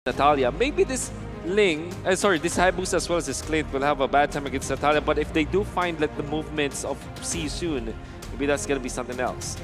Natalia. Maybe this this high boost as well as this Clint will have a bad time against Natalia, but if they do find like the movements of See You Soon, maybe that's gonna be something else.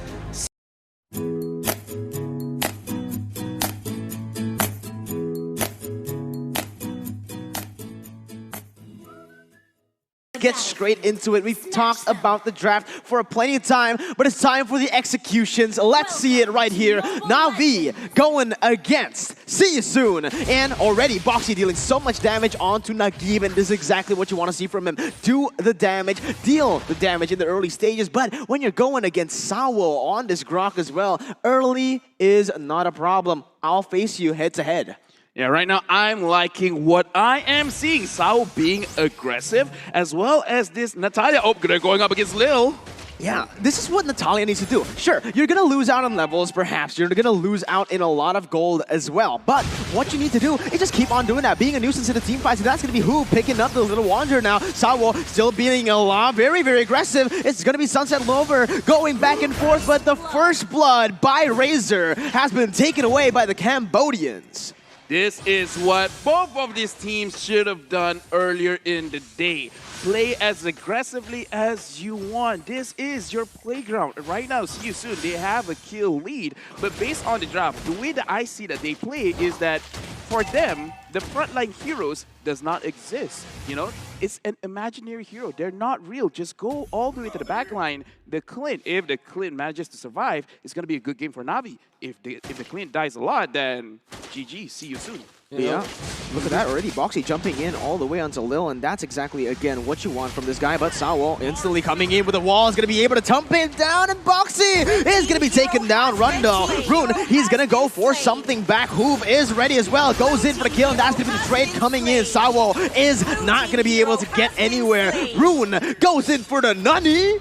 Get straight into it. We've talked about the draft for plenty of time, but it's time for the executions. Let's see it right here. NAVI going against See You Soon. And already Boxy dealing so much damage onto Nagib, and this is exactly what you want to see from him. Do the damage, deal the damage in the early stages, but when you're going against Sawo on this Grok as well, early is not a problem. I'll face you head to head. Yeah, right now I'm liking what I am seeing. Sao being aggressive, as well as this Natalia. Oh, going up against Lil. Yeah, this is what Natalia needs to do. Sure, you're going to lose out on levels, perhaps. You're going to lose out in a lot of gold as well. But what you need to do is just keep on doing that, being a nuisance in the team fights. And that's going to be who picking up the little Wanderer now. Sawo still being a lot, very, very aggressive. It's going to be Sunset Lover going back and forth. But the first blood by Razor has been taken away by the Cambodians. This is what both of these teams should have done earlier in the day. Play as aggressively as you want. This is your playground. Right now, See You Soon, they have a kill lead. But based on the draft, the way that I see that they play is that for them, the frontline heroes does not exist. You know, it's an imaginary hero. They're not real. Just go all the way to the back line. The Clint, if the Clint manages to survive, it's going to be a good game for NAVI. If the Clint dies a lot, then GG, See You Soon. Yeah, look at that already. Boxy jumping in all the way onto Lil, and that's exactly, again, what you want from this guy. But Sawo instantly coming in with a wall is going to be able to tump him down, and Boxy is going to be taken down. Rundo, Rune, he's going to go for something back. Hoove is ready as well. Goes in for the kill, and that's going to be the trade coming in. Sawo is not going to be able to get anywhere. Rune goes in for the Nani.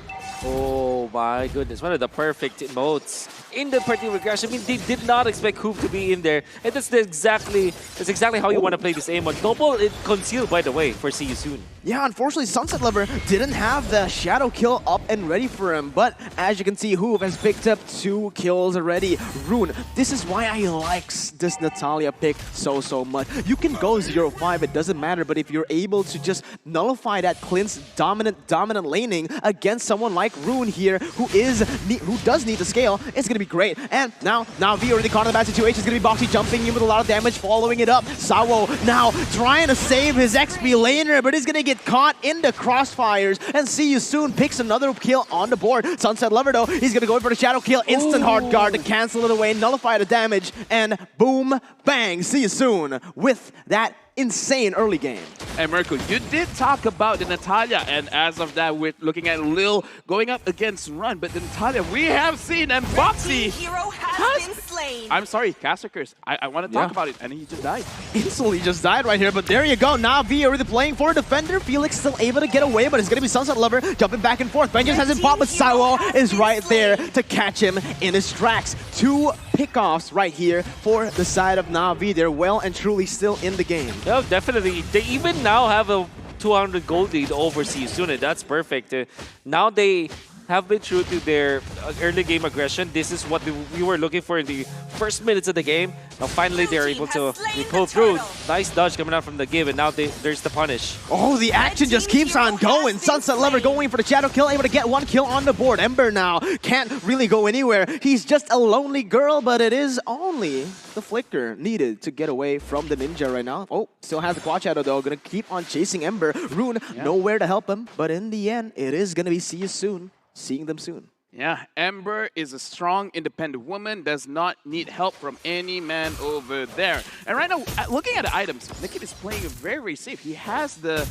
Oh my goodness, one of the perfect emotes in the particular crash. I mean, they did not expect Hoop to be in there. And that's exactly how you want to play this aim-on. Double it concealed, by the way, for See You Soon. Yeah, unfortunately, Sunset Lover didn't have the Shadow kill up and ready for him. But as you can see, Hoove has picked up 2 kills already. Rune, this is why I like this Natalia pick so much. You can go 0-5, it doesn't matter. But if you're able to just nullify that Clint's dominant laning against someone like Rune here, who does need to scale, it's going to be great. And now V already caught in the bad situation. It's going to be Boxy jumping in with a lot of damage, following it up. Sawo now trying to save his XP laner, but he's going to get caught in the crossfires. And See You Soon picks another kill on the board. Sunset Lover, though, he's going to go in for the Shadow kill. Instant hard guard to cancel it away, nullify the damage, and boom, bang, See You Soon with that insane early game. And Mirko, you did talk about the Natalia, and as of that, we're looking at Lil going up against Run, but the Natalia we have seen, and Boxy hero has been slain. I'm sorry, Caster Curse. I want to talk about it, and he just died. Instantly just died right here, but there you go. Now V already playing for a defender. Felix still able to get away, but it's going to be Sunset Lover jumping back and forth. Vengeance hasn't popped, but Sawo is right there to catch him in his tracks. 2 pickoffs right here for the side of NAVI. They're well and truly still in the game. Yeah, definitely. They even now have a 200 gold lead over See You Soon, and that's perfect. Now they have been true to their early game aggression. This is what we were looking for in the first minutes of the game. Now finally they're able to pull through. Nice dodge coming out from the give, and now there's the punish. Oh, the action just keeps on going. Sunset Lover going for the Shadow kill, able to get 1 kill on the board. Ember now can't really go anywhere. He's just a lonely girl, but it is only the flicker needed to get away from the ninja right now. Oh, still has the Quad Shadow though. Gonna keep on chasing Ember. Rune nowhere to help him, but in the end, it is gonna be See You Soon. Seeing them soon. Yeah, Ember is a strong, independent woman, does not need help from any man over there. And right now, looking at the items, Nikit is playing very, very safe. He has the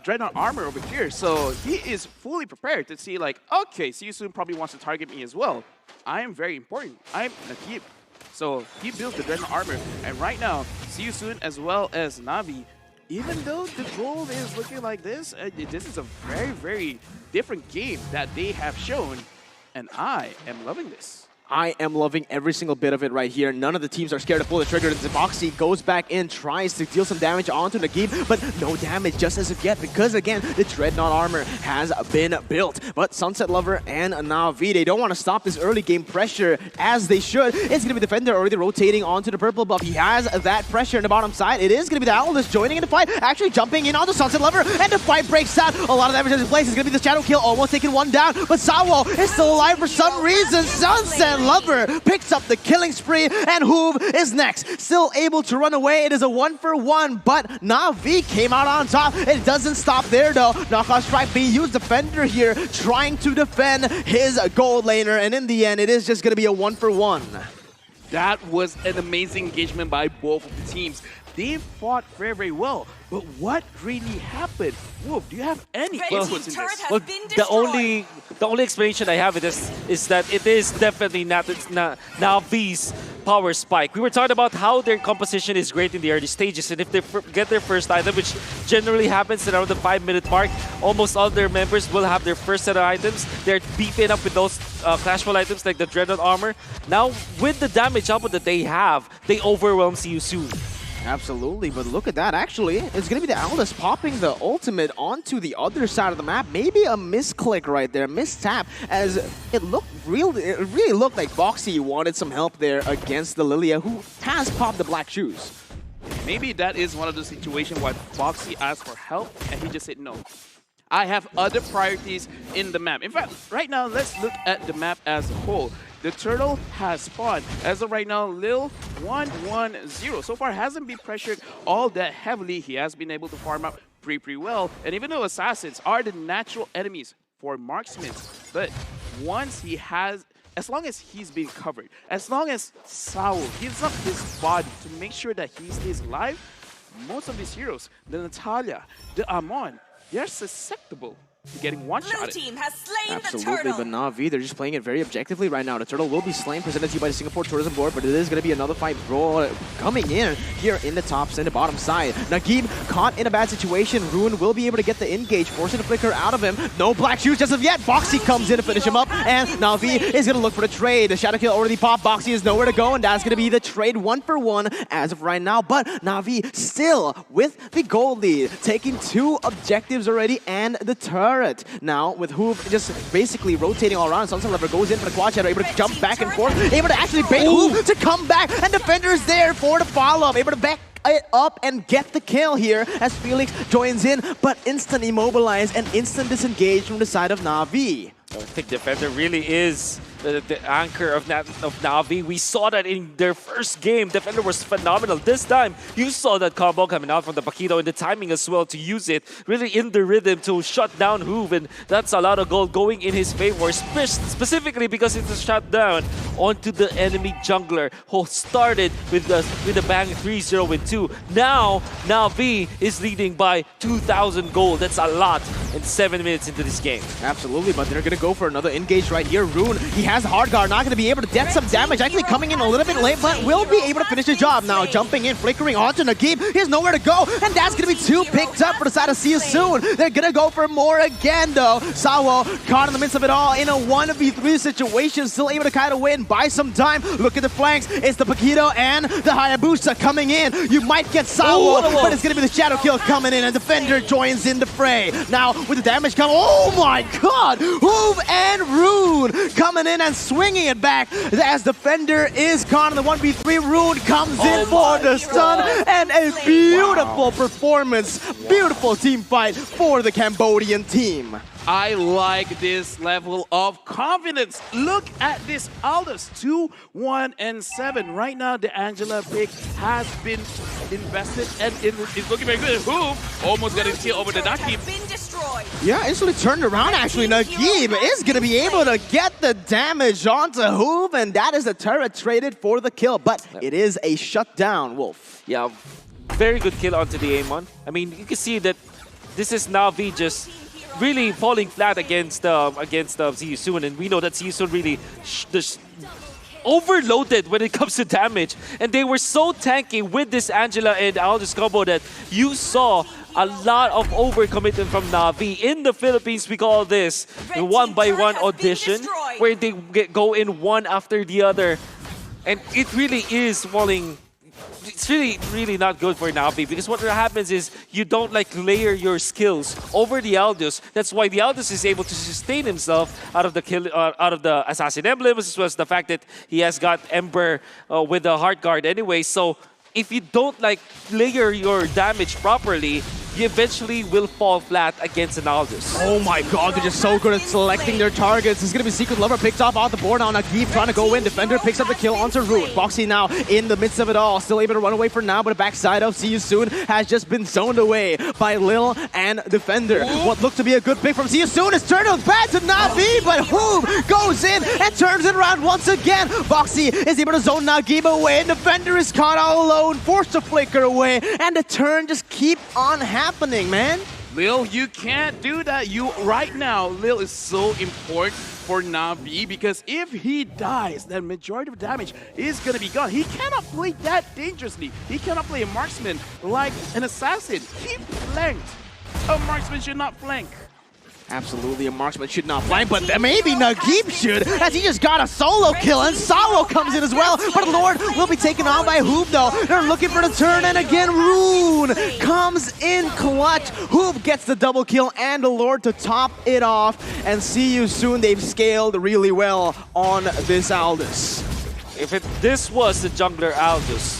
Dreadnought armor over here, so he is fully prepared to see like, okay, See You Soon probably wants to target me as well. I am very important. I'm Nikit. So he built the Dreadnought armor, and right now, See You Soon as well as NAVI, even though the gold is looking like this is a very, very different game that they have shown, and I am loving this. I am loving every single bit of it right here. None of the teams are scared to pull the trigger. Boxy goes back in, tries to deal some damage onto Nagib, but no damage just as of yet because, again, the Dreadnought armor has been built. But Sunset Lover and Navi, they don't want to stop this early game pressure as they should. It's going to be Defender already rotating onto the purple buff. He has that pressure in the bottom side. It is going to be the Aldous joining in the fight, actually jumping in onto Sunset Lover, and the fight breaks out. A lot of damage in place. It's going to be the Shadow Kill, almost taking one down, but Sawo is still alive for some reason. Sunset Lover picks up the killing spree, and Hoove is next. Still able to run away. It is a 1-for-1, but Navi came out on top. It doesn't stop there, though. Knockout Strike being used. Defender here trying to defend his gold laner, and in the end, it is just going to be a 1-for-1. That was an amazing engagement by both of the teams. They fought very, very well. But what really happened? Wolf, do you have any inputs in this? Well, the only explanation I have is that it is definitely not Navi's power spike. We were talking about how their composition is great in the early stages, and if they get their first item, which generally happens around the 5-minute mark, almost all their members will have their first set of items. They're beefing up with those Clash Royale items like the Dreadnought armor. Now, with the damage output that they have, they overwhelm See You Soon. Absolutely, but look at that. Actually, it's going to be the Aldous popping the ultimate onto the other side of the map. Maybe a misclick right there, mistap, as it really looked like Boxy wanted some help there against the Lilia, who has popped the black shoes. Maybe that is one of the situations why Boxy asked for help and he just said no. I have other priorities in the map. In fact, right now, let's look at the map as a whole. The turtle has spawned. As of right now, Lil 1-1-0. So far, hasn't been pressured all that heavily. He has been able to farm out pretty well. And even though assassins are the natural enemies for marksmen, but once he has, as long as he's being covered, as long as Sao gives up his body to make sure that he stays alive, most of these heroes, the Natalia, the Amon, they're susceptible to getting one-shotted. Blue team has slain Absolutely, the turtle. but Navi, they're just playing it very objectively right now. The turtle will be slain, presented to you by the Singapore Tourism Board, but it is going to be another fight coming in here in the tops and the bottom side. Nagib caught in a bad situation. Rune will be able to get the engage, forcing the flicker out of him. No black shoes just of yet. Boxy comes in to finish him up, and Navi is going to look for the trade. The Shadow Kill already popped. Boxy is nowhere to go, and that's going to be the trade 1-for-1 as of right now. But Navi still with the gold lead, taking 2 objectives already and the turret. Now, with Hoove just basically rotating all around, Sunset Lover goes in for the quad shadow, able to jump back and forth, able to actually bait Hoove to come back, and Defender is there for the follow-up, able to back it up and get the kill here as Felix joins in, but instant immobilized and instant disengaged from the side of Navi. I think Defender really is the anchor of Navi. We saw that in their first game. Defender was phenomenal. This time, you saw that combo coming out from the Paquito and the timing as well to use it really in the rhythm to shut down Hoove, and that's a lot of gold going in his favor, specifically because it's a shutdown onto the enemy jungler who started with a bang 3-0 with 2. Now, Navi is leading by 2,000 gold. That's a lot in 7 minutes into this game. Absolutely, but they're going to go for another engage right here. Rune, he has hard guard, not going to be able to get some damage. Actually coming in a little bit late, but will be able to finish the job. Now jumping in, flickering onto Nagib. He has nowhere to go, and that's going to be 2 picked up for the side of See You Soon. They're going to go for more again, though. Sawo caught in the midst of it all in a 1v3 situation, still able to kind of win, buy some time. Look at the flanks. It's the Paquito and the Hayabusa coming in. You might get Sawo, but it's going to be the Shadow Kill coming in, and Defender joins in the fray. Now with the damage coming, oh my god! Hoove and Rune coming in and swinging it back as Defender is caught in the 1v3. Rune comes in for the stun, and a beautiful performance, beautiful team fight for the Cambodian team. I like this level of confidence. Look at this Aldous, 2-1-7. Right now, the Angela pick has been invested and it's looking very good. Hoove almost got a kill over the Nagib. Yeah, instantly turned around actually. Nagib is going to be able to get the damage onto Hoove, and that is the turret traded for the kill, but it is a shutdown, Wolf. Yeah, very good kill onto the Amon. I mean, you can see that this is Navi just really falling flat against See You Soon, and we know that See You Soon really just overloaded when it comes to damage, and they were so tanky with this Angela and Aldous combo that you saw a lot of overcommitment from Navi. In the Philippines, we call this the 1-by-1 audition. where they go in one after the other. And it really is falling. It's really not good for Navi because what happens is you don't like layer your skills over the Aldous. That's why the Aldous is able to sustain himself out of the out of the Assassin Emblems, as well as the fact that he has got Ember with the Heart Guard anyway. So if you don't like layer your damage properly, you eventually will fall flat against an Aldous. Oh my god, they're just so good at selecting their targets. It's gonna be Secret Lover picked off the board now. Nagib trying to go in. Defender picks up the kill onto Root. Boxy now in the midst of it all. Still able to run away for now, but the backside of See You Soon has just been zoned away by Lil and Defender. What looked to be a good pick from See You Soon is turned out bad to Navi, but Hoove goes in and turns it around once again. Boxy is able to zone Nagib away, and Defender is caught all alone, forced to flicker away, and the turn just keep on happening, man. Lil, you can't do that. Right now, Lil is so important for Navi because if he dies, then majority of damage is gonna be gone. He cannot play that dangerously. He cannot play a marksman like an assassin. He flanked. A marksman should not flank. Absolutely, a marksman should not flank, but maybe Nagib should, as he just got a solo kill, and Sorrow comes in as well. But Lord will be taken on by Hoop, though. They're looking for the turn, and again, Rune comes in clutch. Hoop gets the double kill, and the Lord to top it off. And See You Soon, they've scaled really well on this Aldous. If this was the jungler Aldous,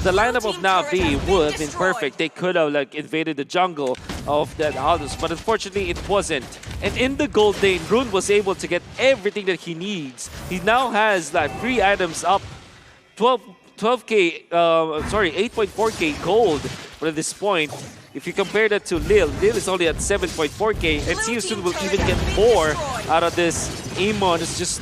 the lineup of Navi would have been perfect. They could have like invaded the jungle of that Aldous, but unfortunately it wasn't. And in the gold lane, Rune was able to get everything that he needs. He now has like 3 items up, 8.4k gold. But at this point, if you compare that to Lil is only at 7.4k, and See You Soon will even get more out of this. Amon is just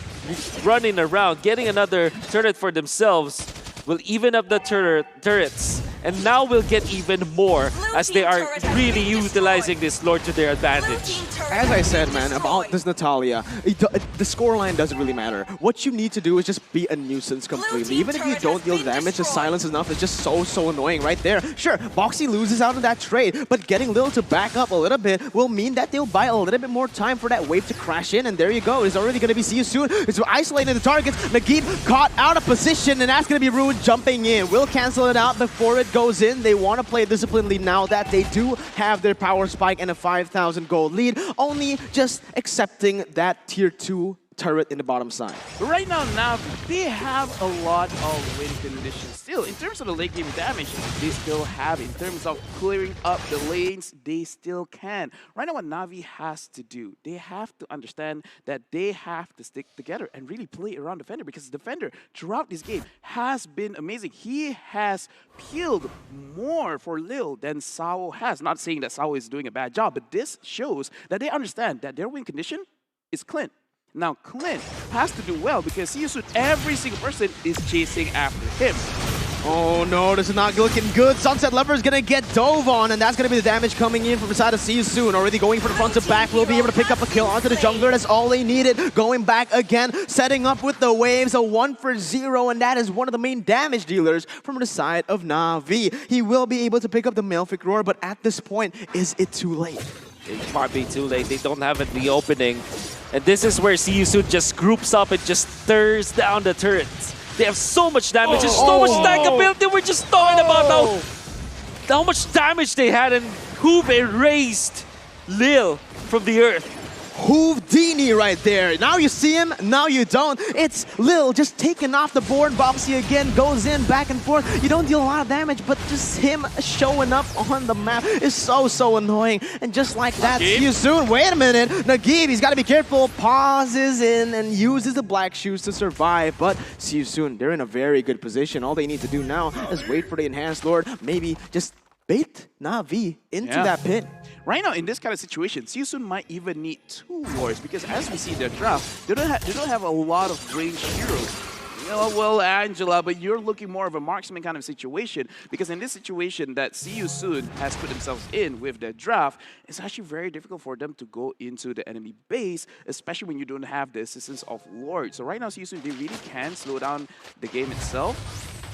running around, getting another turret for themselves. Will even up the turrets, and now we'll get even more as they are really utilizing this Lord to their advantage. As I said, man, about this Natalia, the scoreline doesn't really matter. What you need to do is just be a nuisance completely. Even if you don't deal damage, the silence enough is just so annoying right there. Sure, Boxy loses out on that trade, but getting Lil to back up a little bit will mean that they'll buy a little bit more time for that wave to crash in, and there you go. It's already going to be See You Soon. It's isolating the targets. Nagib caught out of position, and that's going to be Rude jumping in. We'll cancel it out before it goes in. They want to play disciplinedly now that they do have their power spike and a 5,000 gold lead, only just accepting that tier 2 turret in the bottom side. Right now, they have a lot of win conditions still. In terms of the late game damage, they still have. In terms of clearing up the lanes, they still can. Right now, what Navi has to do, they have to understand that they have to stick together and really play around Defender, because Defender throughout this game has been amazing. He has peeled more for Lil than Sao has. Not saying that Sao is doing a bad job, but this shows that they understand that their win condition is Clint. Now, Clint has to do well because See You Soon, every single person is chasing after him. Oh no, this is not looking good. Sunset Lover is going to get dove on, and that's going to be the damage coming in from the side of See You Soon. Already going from the front to back. Will be able to pick up a kill onto the jungler. That's all they needed. Going back again, setting up with the waves. A 1-for-0, and that is one of the main damage dealers from the side of Navi. He will be able to pick up the Malefic Roar, but at this point, is it too late? It might be too late. They don't have it in the opening. And this is where See You Soon just groups up and just tears down the turrets. They have so much damage, and so much stackability. We're just talking about how much damage they had, and Hoop erased Lil from the earth. Houdini right there. Now you see him, now you don't. It's Lil just taking off the board. Boxy again goes in, back and forth. You don't deal a lot of damage, but just him showing up on the map is so annoying. And just like that, See You Soon. Wait a minute. Nagib, he's got to be careful. Pauses in and uses the black shoes to survive. But See You Soon, they're in a very good position. All they need to do now is wait for the Enhanced Lord. Maybe just bait Navi into that pit. Right now, in this kind of situation, See You Soon might even need 2 wards, because as we see their draft, they don't have a lot of ranged heroes. You know, well, Angela, but you're looking more of a marksman kind of situation, because in this situation that See You Soon has put themselves in with their draft, it's actually very difficult for them to go into the enemy base, especially when you don't have the assistance of Lord. So right now, See You Soon, they really can slow down the game itself.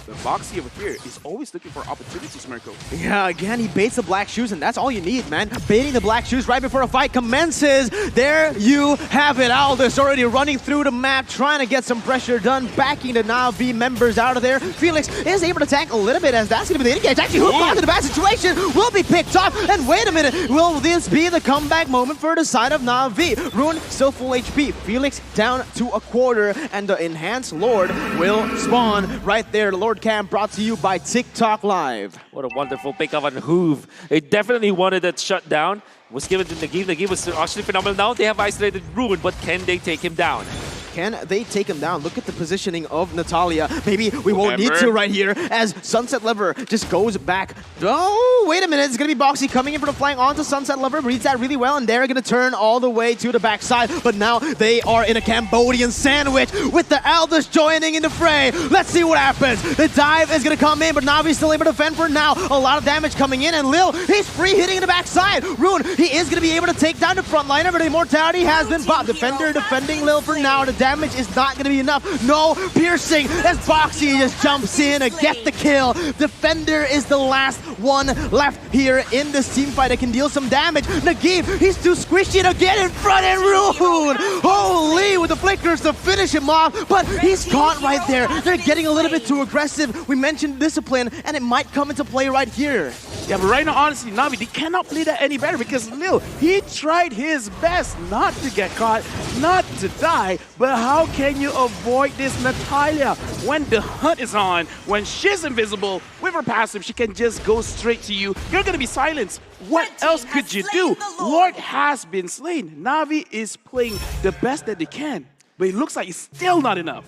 But Boxy over here is always looking for opportunities, Mirko. Yeah, again, he baits the black shoes, and that's all you need, man. Baiting the black shoes right before a fight commences. There you have it. Aldous already running through the map, trying to get some pressure done, backing the NAVI members out of there. Felix is able to tank a little bit, as that's going to be the engage. Actually, hooked onto the bad situation, will be picked off. And wait a minute, will this be the comeback moment for the side of NAVI? Rune still full HP. Felix down to a quarter, and the enhanced Lord will spawn right there. The Lord Cam brought to you by TikTok Live. What a wonderful pick up on Hoove. They definitely wanted that shut down. Was given to Nagib. Nagib was actually phenomenal. Now they have isolated Rune, but can they take him down? Can they take him down? Look at the positioning of Natalia. Maybe we won't need to right here as Sunset Lover just goes back. Oh, wait a minute. It's going to be Boxy coming in for the flank onto Sunset Lover. Reads that really well, and they're going to turn all the way to the backside. But now they are in a Cambodian sandwich with the Aldous joining in the fray. Let's see what happens. The dive is going to come in, but Navi's still able to fend for now. A lot of damage coming in, and Lil, he's free hitting in the backside. Rune, he is going to be able to take down the frontliner, but Immortality has been popped. Defender defending Lil for now. The damage is not going to be enough. No piercing as Boxy just jumps in to get the kill. Defender is the last one left here in this team fight that can deal some damage. Nagib, he's too squishy to get in front, and Rune, holy, with the flickers to finish him off, but he's caught right there. They're getting a little bit too aggressive. We mentioned discipline, and it might come into play right here. Yeah, but right now, honestly, Navi, they cannot play that any better because Lil, he tried his best not to get caught, not to die, but how can you avoid this Natalia? When the hunt is on, when she's invisible, with her passive, she can just go straight to you. You're gonna be silenced. What else could you do? Lord has been slain. Navi is playing the best that they can, but it looks like it's still not enough.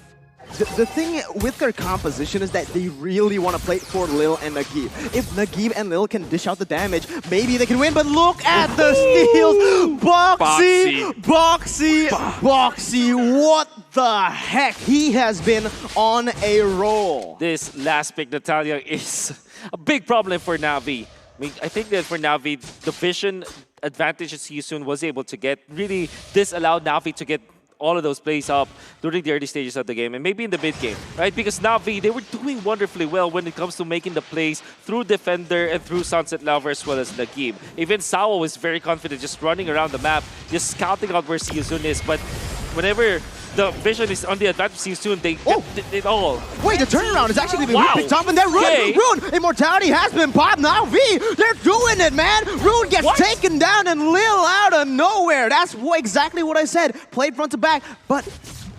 The thing with their composition is that they really want to play for Lil and Nagib. If Nagib and Lil can dish out the damage, maybe they can win, but look at the steals! Boxy, what the heck? He has been on a roll. This last pick, Natalia, is a big problem for NAVI. I mean, I think that for NAVI, the vision advantage that Seasoon was able to get really disallowed NAVI to get all of those plays up during the early stages of the game and maybe in the mid game, right? Because NAVI, they were doing wonderfully well when it comes to making the plays through Defender and through Sunset Lover as well as Nagib. Even Sawa was very confident just running around the map, just scouting out where Seasoon is, but whenever the vision is on the advantage Seasoon, they get it all. Wait, the turnaround is actually going to be picked up, and then Rune, Immortality has been popped. NAVI, they're doing it, man. Rune gets taken down and Lil out of nowhere. That's exactly what I said. Played front to back, but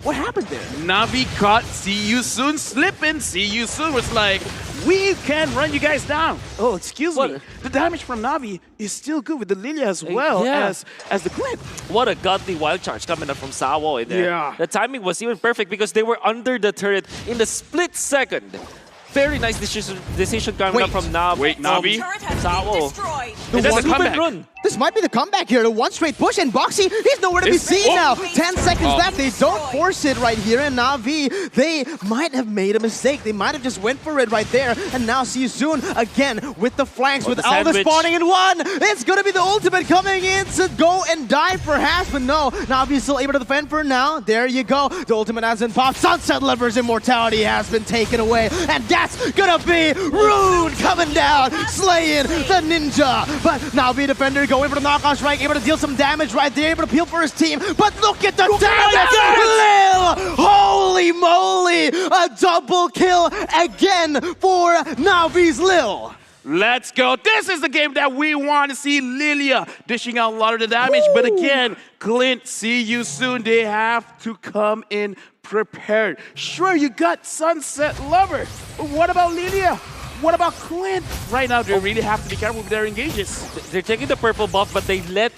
what happened there? Navi caught Seasoon slipping. Seasoon was like, we can run you guys down. Oh, excuse me. The damage from Navi is still good with the Lilia as well as the Clint. What a godly wild charge coming up from Sawo in there. Yeah. The timing was even perfect because they were under the turret in the split second. Very nice decision coming up from Navi. Wait, Navi? Sawo. There's a comeback. Run. This might be the comeback here. The one straight push, and Boxy, he's nowhere to be seen now. 10 seconds left. They don't force it right here. And Navi, they might have made a mistake. They might have just went for it right there. And now Seasoon again with the flanks, with Aldous spawning in one. It's going to be the ultimate coming in to go and die perhaps. But no, Navi's still able to defend for now. There you go. The ultimate has been popped. Sunset Lover's immortality has been taken away. And that's going to be Rune coming down, slaying the ninja. But Navi defender going for the knockout strike, able to deal some damage right there, able to peel for his team, but look at the damage! Lil! Holy moly! A double kill again for Navi's Lil. Let's go. This is the game that we want to see Lilia dishing out a lot of the damage. But again, Clint, see you soon. They have to come in prepared. Sure, you got Sunset Lover, but what about Lilia? What about Clint? Right now, they really have to be careful with their engages. They're taking the purple buff, but they let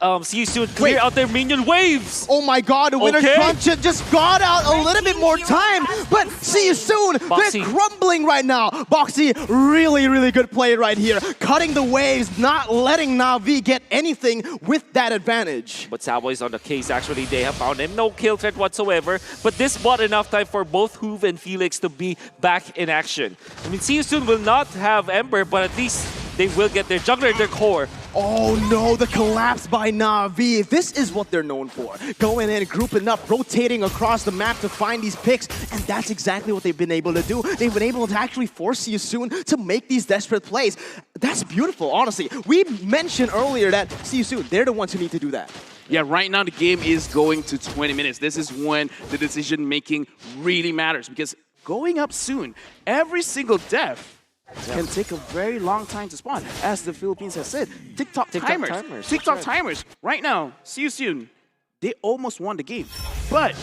Seasoon clear out their minion waves. Oh my god, the winner's crunch just got out a little bit more time, but Seasoon, they're crumbling right now. Boxy, really, really good play right here. Cutting the waves, not letting Navi get anything with that advantage. But Sawa is on the case, actually. They have found him. No kill threat whatsoever. But this bought enough time for both Hoove and Felix to be back in action. I mean, Seasoon will not have Ember, but at least they will get their jungler, their core, Oh no, the collapse by NAVI. This is what they're known for. Going in, grouping up, rotating across the map to find these picks, and that's exactly what they've been able to do. They've been able to actually force Seasoon to make these desperate plays. That's beautiful, honestly. We mentioned earlier that Seasoon, they're the ones who need to do that. Yeah, right now the game is going to 20 minutes. This is when the decision making really matters, because going up soon, every single death can take a very long time to spawn. As the Philippines has said, TikTok timers. TikTok timers. Right now, see you soon. They almost won the game. But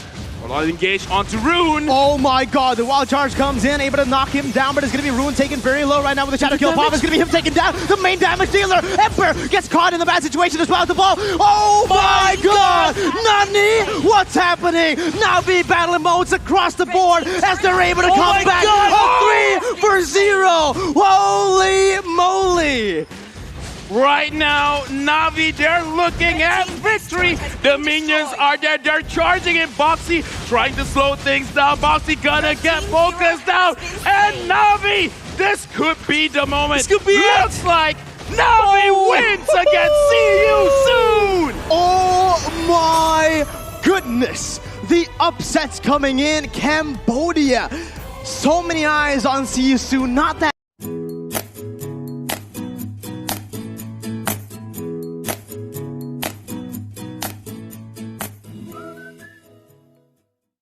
we'll engage onto Rune. Oh my god, the wild charge comes in, able to knock him down, but it's going to be Rune taken very low right now with the shadow kill. Pop is going to be him taken down. The main damage dealer, Emperor, gets caught in the bad situation as well as the ball. Oh my god! Nani? What's happening? NAVI battling modes across the board as they're able to come back. A 3-0. Holy moly! Right now, NAVI, they're looking at victory. The minions are there. They're charging in. Boxy trying to slow things down. Boxy gonna get focused down. And NAVI, this could be the moment. This could be Looks like NAVI wins against See You Soon. Oh my goodness. The upsets coming in. Cambodia. So many eyes on See You Soon. Not that